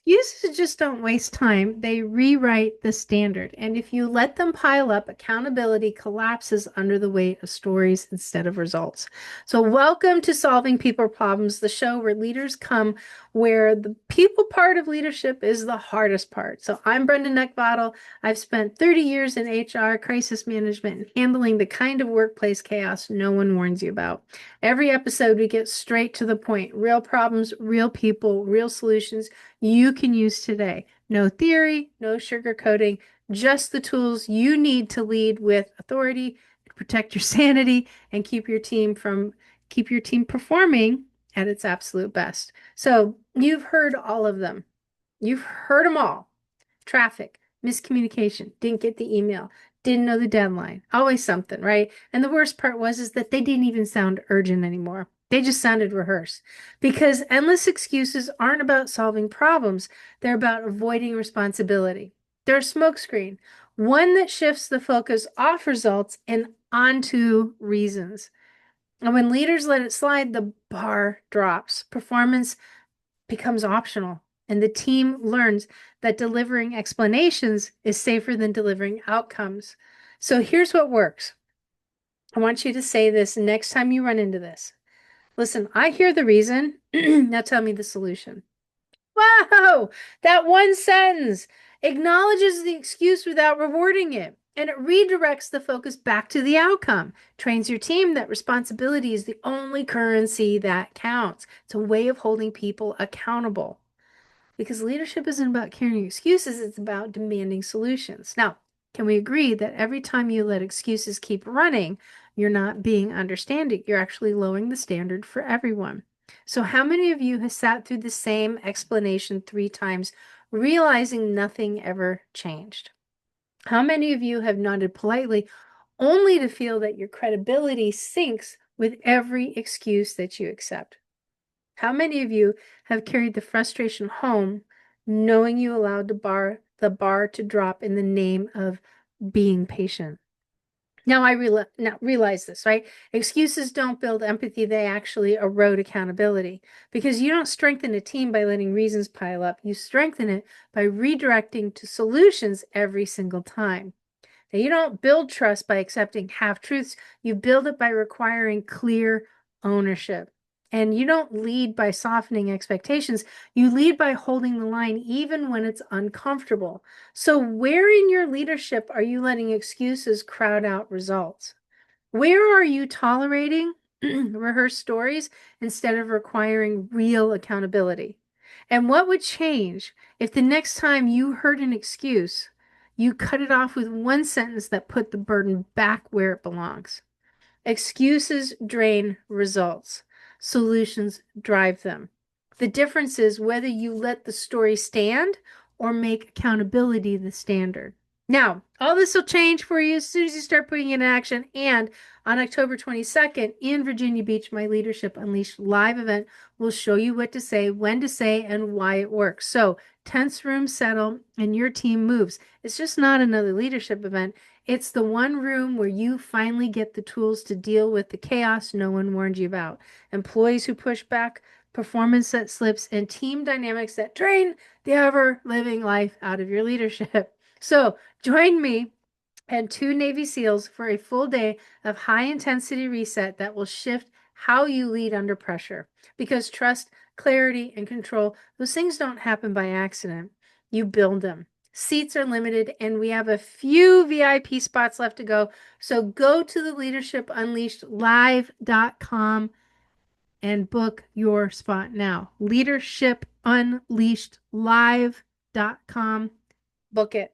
Excuses just don't waste time. They rewrite the standard. And if you let them pile up, accountability collapses under the weight of stories instead of results. So, welcome to Solving People Problems, the show where leaders come where the people part of leadership is the hardest part. So, I'm Brenda Neckbottle. I've spent 30 years in HR, crisis management, and handling the kind of workplace chaos no one warns you about. Every episode, we get straight to the point, real problems, real people, real solutions you can use today. No theory, no sugarcoating, just the tools you need to lead with authority, protect your sanity, and keep your team performing at its absolute best. So you've heard all of them. You've heard them all. Traffic, miscommunication, didn't get the email, didn't know the deadline, always something, right? And the worst part was is that they didn't even sound urgent anymore. They just sounded rehearsed because endless excuses aren't about solving problems. They're about avoiding responsibility. They're a smokescreen, one that shifts the focus off results and onto reasons. And when leaders let it slide, the bar drops. Performance becomes optional. And the team learns that delivering explanations is safer than delivering outcomes. So here's what works. I want you to say this next time you run into this. Listen, I hear the reason. Now tell me the solution. Wow, that one sentence acknowledges the excuse without rewarding it. And it redirects the focus back to the outcome, trains your team that responsibility is the only currency that counts. It's a way of holding people accountable because leadership isn't about carrying excuses, it's about demanding solutions. Now, can we agree that every time you let excuses keep running, you're not being understanding? You're actually lowering the standard for everyone. So, how many of you have sat through the same explanation 3 times, realizing nothing ever changed? How many of you have nodded politely only to feel that your credibility sinks with every excuse that you accept? How many of you have carried the frustration home knowing you allowed the bar to drop in the name of being patient? Now now realize this, right? Excuses don't build empathy, they actually erode accountability because you don't strengthen a team by letting reasons pile up. You strengthen it by redirecting to solutions every single time. Now, you don't build trust by accepting half truths, you build it by requiring clear ownership. And you don't lead by softening expectations. You lead by holding the line even when it's uncomfortable. So, where in your leadership are you letting excuses crowd out results? Where are you tolerating rehearsed stories instead of requiring real accountability? And what would change if the next time you heard an excuse, you cut it off with one sentence that put the burden back where it belongs? Excuses drain results. Solutions drive them. The difference is whether you let the story stand or make accountability the standard. Now, all this will change for you as soon as you start putting it in action. And on October 22nd in Virginia Beach, my Leadership Unleashed live event will show you what to say, when to say, and why it works. So, tense room settle and your team moves. It's just not another leadership event. It's the one room where you finally get the tools to deal with the chaos no one warned you about. Employees who push back, performance that slips, and team dynamics that drain the ever living life out of your leadership. So join me and 2 Navy SEALs for a full day of high intensity reset that will shift how you lead under pressure. Because trust, clarity, and control, those things don't happen by accident. You build them. Seats are limited, and we have a few VIP spots left to go. So go to the leadershipunleashedlive.com and book your spot now. Leadershipunleashedlive.com. Book it.